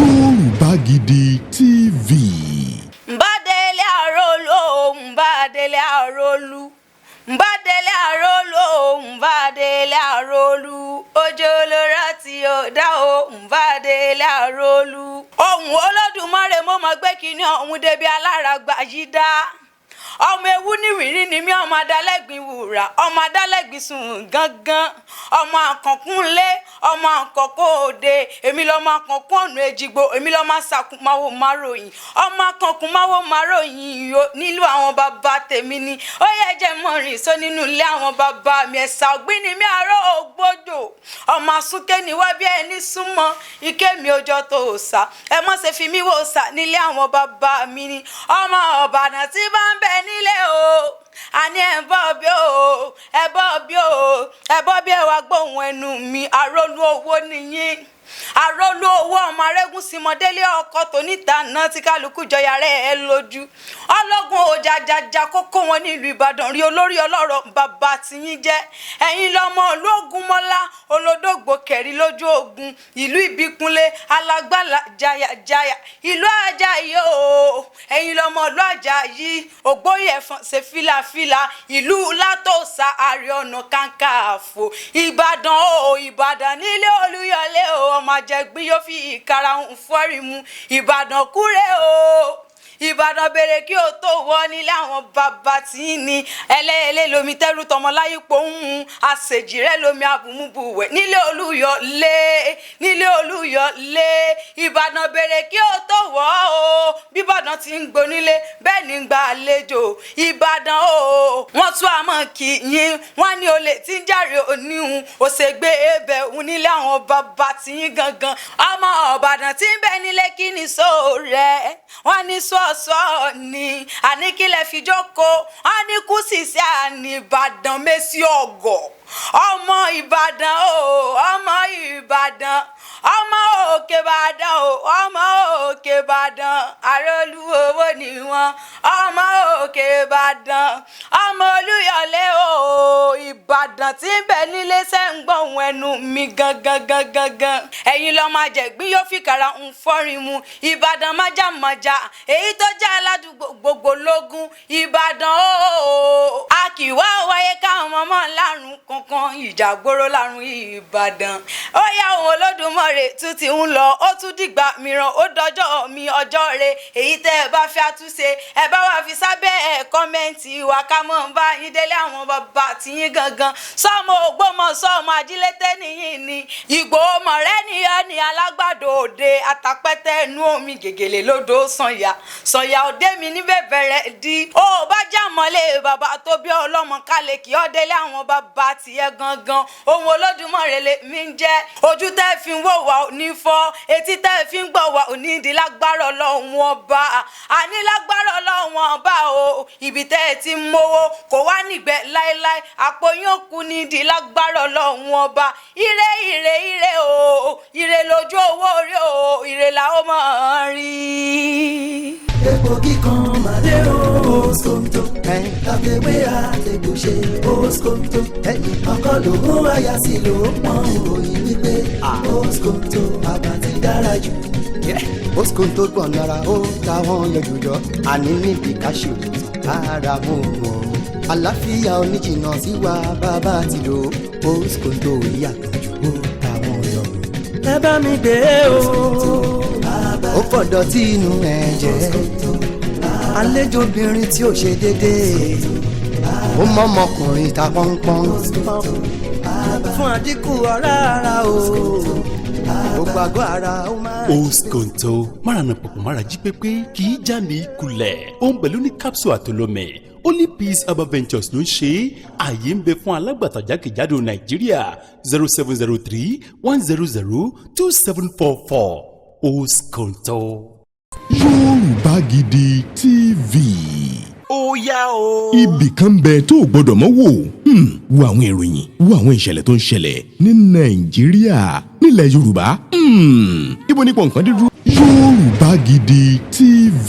Yorùbá Gidi TV. Mbadele arolo, mbadele arolu. Mbadele arolo, mbadele arolu. Ojo lora ti o da o, mbadele arolu. Ohun Olódùmarè mo mọ̀ gbé kíní ohun débi alára gba yí dá. Ọmọ ewu ní wìrí ni mí, ọmọ adálẹ́gbìn wùrà, ọmọ adálẹ́gbìn sùn gángan, ọmọ àkànkúnlé, ọmọ àkànkún òde, èmi lọ́mọ àkànkún ọ̀nà èjìgbò, èmi lọ́mọ àsàkùnmáwò máròyìn, ọmọ àkànkúnmáwò máròyìn nílùú àwọn bàbá tèmi ni. Ó yẹ jẹ́ mọ̀rìn só nínú ilé àwọn bàbá mi, ẹ̀sà ògbín ni mí àárọ̀ ògbójò, ọmọ àsúnké ni wá bí ẹni súnmọ́ ike mi ọjọ́ tó sà, ẹ mọ́ ṣe fi mí wò sà nílé àwọn bàbá mi ni. Ọmọ Ìbàdàn tí bá ń bẹ nílé o, àní ẹ bọ́ bí o, ẹ bọ́ bí o, ẹ bọ́ bí ẹ wá gbóhùn ẹnu mi, àrólú owó nìyí. Àrólú owó ọmọ arégún símọdélé ọkọ tó níta náà tí kálukú jọyà rẹ̀ ẹ lójú. Ọlọ́gun òjàjàjà kókó wọn nílùú Ìbàdàn rí olórí ọlọ́rọ̀ bàbá tiyín jẹ́. Ẹ̀yin lọ́mọ ológun mọ́lá olódògbò kẹ̀rí lójú ogun, ìlú Ìbíkúnlé alágbàlá jayajaya, ìlú Àjàyí o. Ẹ̀yin lọ́mọ ìlú Àjàyí ògbóyè ẹ̀fọn ṣe fìlàfìlà, ìlú Látòsà Ààrẹ Ọ̀nà Kakanfò. Ìbàdàn o, Ìbàdàn nílé Olúyọlé o, ọmọ àjẹgbín yóò fi ìkarahun fọ́rí mu. Ìbàdàn kúrè o, Ìbàdàn bèrè kí o tó wọ nílé àwọn bàbá tí ní ẹlẹ́ẹ̀lẹ́ lomi tẹ́rù tọmọláyé pohùn àṣejì rẹ lomi àbùmùbùwẹ̀ nílé Olúyọlé, nílé Olúyọlé. Ìbàdàn bèrè kí o tó wọ o, bí Ìbàdàn ti ń gbonílé bẹ́ẹ̀ ni ń gba àlejò. Ìbàdàn o, wọ́n tún àmọ́ kì yín, wọ́n ní olè tí ń jàre oníhun òṣègbè ebẹ̀ òun nílé àwọn bàbá tí yín gangan. Ọmọ Ìbàdàn tí ń bẹ nílé kí ni sóò rẹ̀, wọ́n ní sọ́ọ̀sọ́ ni àníkílẹ̀ fi jókòó, wọ́n ní kú sísẹ́ àní Ìbàdàn mẹ́sì ọ̀gọ̀. Ọmọ Ìbàdàn o, ọmọ Ìbàdàn, ọmọ òkè Ìbàdàn o, ọmọ òkè Ìbàdàn, àrólú owó ni wọ́n, ọmọ òkè Ìbàdàn, ọmọ Olúyọlé o. Ìbàdàn tí ń bẹ nílé ṣe ń gbóhùn ẹnu mi gangan. Ẹ̀yin lọ́mọ àjẹgbín yóò fi kàrà ń fọ́rin mu. Ìbàdàn májàmájà èyí tó jẹ́ aládùúgbò gbogbo lógún. Ìbàdàn o, a kì wá wáyé káwọn ọmọ lárùn kankan, ìjàgbóró lárùn Ìbàdàn. Ó yá òun Olódùmarè tún ti ń lọ, ó tún dìgbà mìíràn, ó dọjọ́ mi ọjọ́ re. Èyí tẹ́ ẹ bá fi àtúnṣe ẹ bá wà fi sábẹ́ kọ́mẹ́ǹtì wa ká mọ̀ bá yín délé àwọn bàbá tiyín gangan. Sọ́mọ Ògbómọ̀ṣọ́ ọmọ Ajílété nìyí ni, Ìgbòho mọ̀rẹ́ nìyẹn ni, alágbàdo òde àtàpẹ́tẹ́ ẹnu omi gègèlè lódò sànyà òde mi níbẹ̀ bẹ̀rẹ̀ di. Ó bá jà mọ́lé bàbá tó bí ọlọ́mọ kálẹ̀ kí ọ́ délé àwọn bàbá tiẹ̀ gangan. Ohun Olódùmarè lè mi ń jẹ́, ojú tẹ́ fi ń wò wá ò ní fọ́, etí tẹ́ fi ń gbọ́ wá ò ní di lágbára Ọlọ́run ọba. Àní lágbára Ọlọ́run ọba o, ibi tẹ́ ẹ ti ń mówó kò wá nígbẹ́ láéláé, àpò yóò kú ní di lágbára Ọlọ́run ọba. Ire ire ire o, ire lójú owó rí o, ire la ó mọ̀ rí. Epo kíkan màdé o, Oskomto, kàféwé àtẹ̀gbò ṣe Oskomto, ọkọ lòun àyà sí ló pọ́n òyìn wípé Oskomto bàbá ti dára jù. Oskomto gbọ̀n lára ó táwọn yọjújọ, àní níbi káṣù ara mú wọn. Àlàáfíà oníjìnà sí wa bàbá ti lò, Oskomto ìyàtọ̀ jù ó táwọn yọ. Ẹ bá mi gbé o, ó fọ̀dọ̀ tí inú ẹ̀ jẹ́, àlejò obìnrin tí ò ṣe déédéé, ó mọ ọmọkùnrin ta pọ́npọ́n, fún àdínkù ọ̀rá ara o, ó gbàgbọ́ ara ó máa. Oskomto márànà pọ̀pọ̀ mára jí pépé kì í já ní kulẹ̀, ó ń pẹ̀lú ní capsule àtolómẹ̀. Only Peace Herbal Ventures ló ń ṣe é. Ààyè ń bẹ fún alágbàtà jákèjádò Nàìjíríà 0703-100-2744. Oskomto. Yorùbá Gidi TV. Ó yá o. Ibì kan bẹ tó o gbọdọ̀ mọ́ wò. Wo àwọn ìròyìn, wo àwọn ìṣẹ̀lẹ̀ tó ń ṣẹlẹ̀ ní Nàìjíríà, nílẹ̀ Yorùbá. Ibo nípò nǹkan dídúró. Yorùbá Gidi TV.